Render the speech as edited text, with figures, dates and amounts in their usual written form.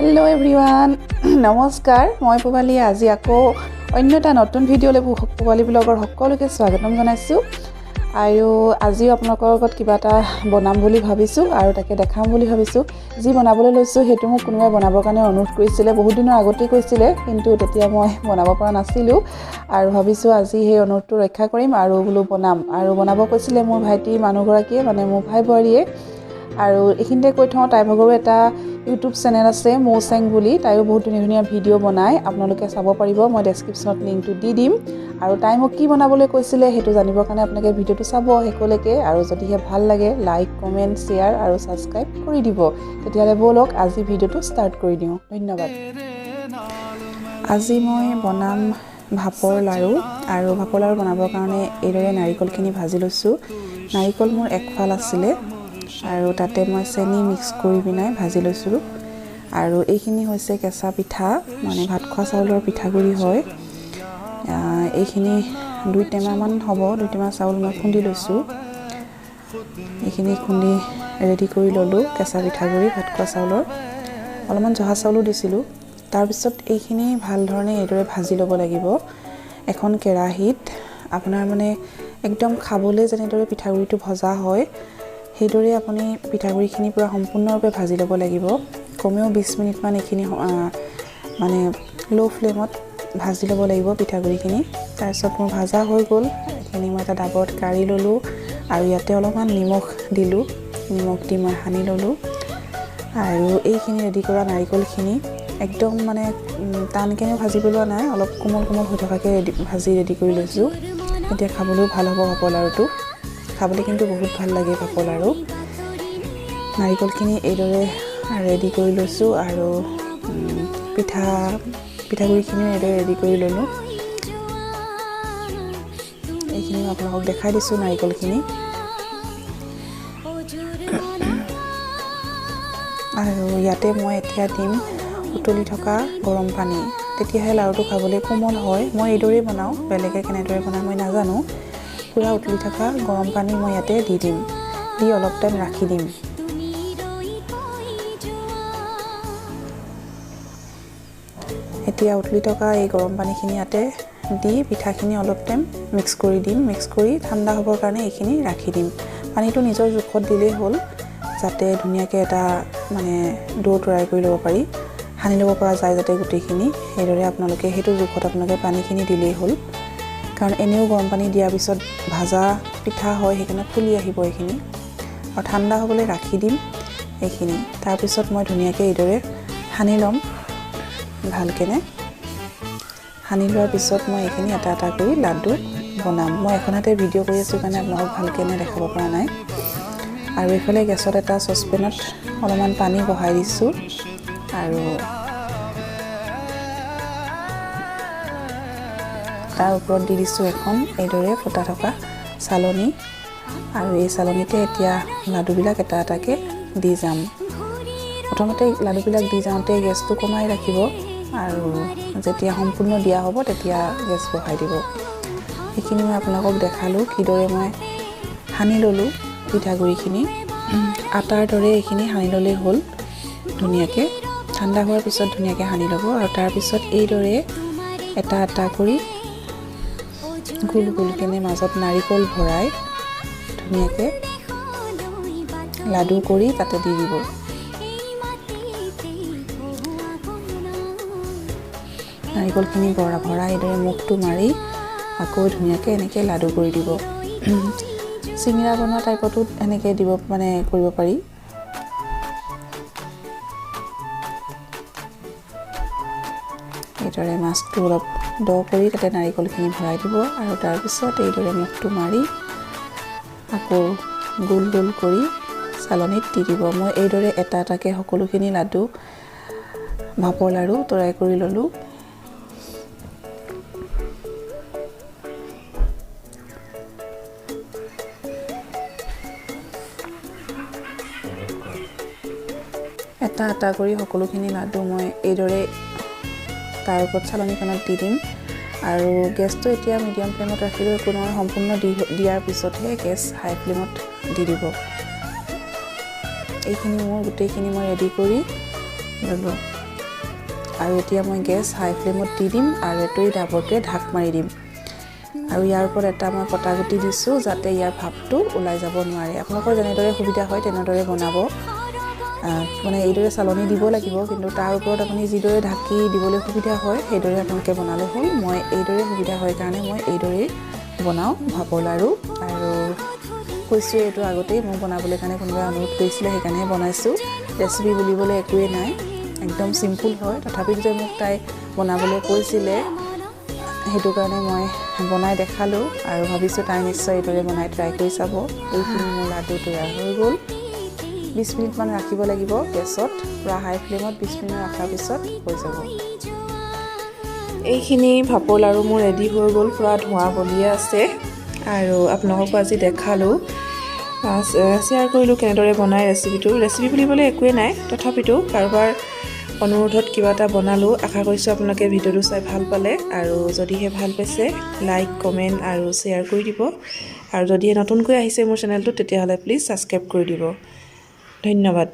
Hello everyone, নমস্কাৰ মই পুবালি আজি আকৌ অন্য এটা নতুন ভিডিঅ'লৈ পুবালি ব্লগৰ সকলোকে স্বাগতম জনাইছো আৰু আজিও আপোনালোকৰ লগত কিবা এটা বনাম বুলি ভাবিছো আৰু তাকে দেখাম বুলি ভাবিছো যি বনাবলৈ লৈছো হেতু মোক কোনোবাই বনাবৰ কাৰণে অনুৰোধ কৰিছিলে বহুত দিনৰ আগতে কৈছিলে কিন্তু তেতিয়া মই বনাব পৰা নাছিলো আৰু ভাবিছো আজি সেই অনুৰোধটো ৰক্ষা কৰিম আৰু বুলো বনাম আৰু বনাব কৈছিলে মোৰ ভাইটি মানুহগৰাকীয়ে মানে মোৰ ভাই বুariয়ে আৰু এখিনতে কৈ থওঁ তাই ভাগৰো এটা YouTube চেনেল আছে Mouseng বুলি তাইও বহুত ধুনীয়া ভিডিঅ' বনায় আপোনালোকে চাব পাৰিব মই ডেসক্ৰিপচনত লিংকটো দি দিম আৰু তাই মোক কি বনাবলৈ কৈছিলে হেতু জানিবৰ কাৰণে আপোনালোকে ভিডিঅ'টো চাব হেকলৈকে আৰু যদিহে ভাল লাগে লাইক কমেন্ট শেয়াৰ আৰু সাবস্ক্ৰাইব কৰি দিব তেতিয়ালে বলক আজি ভিডিঅ'টো ষ্টাৰ্ট কৰি দিও ধন্যবাদ আজি মই বনাম ভাপৰ লাৰু আৰু ভাপৰ লাৰু বনাবৰ কাৰণে এইদৰে নাৰিকলখিনি ভাজি লৈছো নাৰিকল মোৰ একফাল আছিল আৰু তাতে মই চেনি মিক্স কৰি বিনাই ভাজি লৈছো আৰু এইখিনি হৈছে কেঁচা পিঠা মানে ভাত খোৱা চাউলৰ পিঠাগুৰি হয় এইখিনি 2 টেমা মান হ'ব 2 টেমা চাউল মই খুন্দি লৈছো এইখিনি খুন্দি ৰেডি কৰি ললো কেঁচা পিঠাগুৰি ভাত খোৱা চাউলৰ অলপমান জহা চাউলো দিছিলো তাৰ পিছত এইখিনি ভাল ধৰণে এদৰে ভাজি ল'ব লাগিব এখন কেৰাহীত আপোনাৰ মানে একদম খাবলৈ যেনেদৰে পিঠাগুৰিটো ভজা হয় হেদৰে আপুনি পিঠাগুৰিখিনি পুৰা সম্পূৰ্ণৰূপে ভাজি ল'ব লাগিব কমেও 20 মিনিট মান এইখিনি মানে লো ফ্লেমত ভাজি ল'ব লাগিব পিঠাগুৰিখিনি তাৰ পিছত মোৰ ভাজা হৈ গ'ল এইখিনি মই এটা ডাবৰত কাঢ়ি ললো আৰু ইয়াতে অলপমান নিমখ দিলো নিমখ দি মই সানি ললো আৰু এইখিনি ৰেডি কৰা নাৰিকলখিনি একদম মানে টানকেনে ভাজি পেলোৱা নাই অলপ কোমল কোমল হৈ থকাকে ভাজি ৰেডি কৰি লৈছো এতিয়া খাবলৈও ভাল হ'ব ভাপৰ লাৰুটো খাবলৈ কিন্তু বহুত ভাল লাগে ভাপৰ লাৰু নাৰিকলখিনি এইদৰে ৰেডি কৰি লৈছো আৰু পিঠাগুৰিখিনি এইদৰে ৰেডি কৰি ললো এইখিনি আপোনালোকক দেখাই দিছো নাৰিকলখিনি আৰু ইয়াতে মই এতিয়া দিম উতলি থকা গৰম পানী তেতিয়াহে লাৰুটো খাবলৈ কোমল হয় মই এইদৰে বনাও বেলেগে কেনেদৰে বনায় মই নাজানো পুৰা উতলি থকা গৰম পানী মই ইয়াতে দি দিম দি অলপ টাইম ৰাখি দিম এতিয়া উতলি থকা এই গৰম পানীখিনি ইয়াতে দি পিঠাখিনি অলপ টাইম মিক্স কৰি দিম মিক্স কৰি ঠাণ্ডা হ'বৰ কাৰণে এইখিনি ৰাখি দিম পানীটো নিজৰ জোখত দিলেই হ'ল যাতে ধুনীয়াকৈ এটা মানে ডো তৈয়াৰ কৰি ল'ব পাৰি সানি ল'ব পৰা যায় যাতে গুটিখিনি হেদৰে আপোনালোকে হেতু জোখত আপোনালোকে পানীখিনি দিলেই হ'ল কাৰণ এনেও গৰম পানী দিয়াৰ পিছত ভাজা পিঠা হয় সেইকাৰণে ফুলি আহিব এইখিনি আৰু ঠাণ্ডা হ'বলৈ ৰাখি দিম এইখিনি তাৰ পিছত মই ধুনীয়াকৈ এইদৰে সানি ল'ম ভালকেনে সানি লোৱাৰ পিছত মই এইখিনি এটা এটা কৰি লাডু বনাম মই এখনতে ভিডিঅ' কৰি আছো কাৰণে আপোনালোকক ভালকেনে দেখাব পৰা নাই আৰু এইফালে গেছত এটা চচপেনত অলপমান পানী বহাই দিছো আৰু তাৰ ওপৰত দি দিছো এখন এইদৰে ফুটা থকা চালনী আৰু এই চালনীতে এতিয়া লাডুবিলাক এটা এটাকে দি যাম প্ৰথমতে লাডুবিলাক দি যাওঁতে গেছটো কমাই ৰাখিব আৰু যেতিয়া সম্পূৰ্ণ দিয়া হ'ব তেতিয়া গেছ বহাই দিব এইখিনি মই আপোনালোকক দেখালো কিদৰে মই সানি ললো পিঠাগুৰিখিনি আটাৰ দৰে এইখিনি সানি ল'লেই হ'ল ধুনীয়াকৈ ঠাণ্ডা হোৱাৰ পিছত ধুনীয়াকৈ সানি ল'ব আৰু তাৰ পিছত এইদৰে এটা এটা কৰি গোল গোলকেনে মাজত নাৰিকল ভৰাই ধুনীয়াকৈ লাডু কৰি তাতে দি দিব নাৰিকলখিনি ভৰাই এইদৰে মুখটো মাৰি আকৌ ধুনীয়াকৈ এনেকৈ লাডু কৰি দিব চিঙৰা বনোৱা টাইপতো এনেকৈ দিব মানে কৰিব পাৰি এইদৰে মাছটো অলপ দ কৰি তাতে নাৰিকলখিনি ভৰাই দিব আৰু তাৰপিছত এইদৰে মুখটো মাৰি আকৌ গোল গোল কৰি চালনীত দি দিব মই এইদৰে এটা এটাকৈ সকলোখিনি লাডু ভাপৰ লাৰু তৈয়াৰ কৰি ল'লো এটা এটা কৰি সকলোখিনি লাডু মই এইদৰে তাৰ ওপৰত চালনীখনত দি দিম আৰু গেছটো এতিয়া মিডিয়াম ফ্লেমত ৰাখিলে কোনো সম্পূৰ্ণ দিয়াৰ পিছতহে গেছ হাই ফ্লেমত দি দিব এইখিনি মোৰ গোটেইখিনি মই ৰেডি কৰি ললো আৰু এতিয়া মই গেছ হাই ফ্লেমত দি দিম আৰু এইটোৱে ডাবৰকৈ ঢাক মাৰি দিম আৰু ইয়াৰ ওপৰত এটা মই কটাগুটি দিছোঁ যাতে ইয়াৰ ভাপটো ওলাই যাব নোৱাৰে আপোনালোকৰ যেনেদৰে সুবিধা হয় তেনেদৰে বনাব মানে এইদৰে চালনি দিব লাগিব কিন্তু তাৰ ওপৰত আপুনি যিদৰে ঢাকি দিবলৈ সুবিধা হয় সেইদৰে আপোনালোকে বনালে হ'ল মই এইদৰে সুবিধা হয় কাৰণে মই এইদৰে বনাওঁ ভাপৰ লাড়ু আৰু কৈছোঁ এইটো আগতেই মই বনাবলৈ কাৰণে কোনোবাই অনুৰোধ কৰিছিলে সেইকাৰণে বনাইছোঁ ৰেচিপি বুলিবলৈ একোৱেই নাই একদম সিম্পল হয় তথাপিও যে মোক তাই বনাবলৈ কৈছিলে সেইটো কাৰণে মই বনাই দেখালোঁ আৰু ভাবিছোঁ তাই নিশ্চয় এইদৰে বনাই ট্ৰাই কৰি চাব এইখিনি মোৰ লাডু তৈয়াৰ হৈ গ'ল 20 মিনিটমান ৰাখিব লাগিব গেছত পুৰা হাই ফ্লেমত 20 মিনিট ৰখাৰ পিছত হৈ যাব এইখিনি ভাপৰ লাড়ু মোৰ ৰেডি হৈ গ'ল পুৰা ধোঁৱা বলিয়ে আছে আৰু আপোনালোককো আজি দেখালোঁ শ্বেয়াৰ কৰিলোঁ কেনেদৰে বনাই ৰেচিপি বুলিবলৈ একোৱেই নাই তথাপিতো কাৰোবাৰ অনুৰোধত কিবা এটা বনালোঁ আশা কৰিছোঁ আপোনালোকে ভিডিঅ'টো চাই ভাল পালে আৰু যদিহে ভাল পাইছে লাইক কমেণ্ট আৰু শ্বেয়াৰ কৰি দিব আৰু যদিহে নতুনকৈ আহিছে মোৰ চেনেলটো তেতিয়াহ'লে প্লিজ ছাবস্ক্ৰাইব কৰি দিব ধন্যবাদ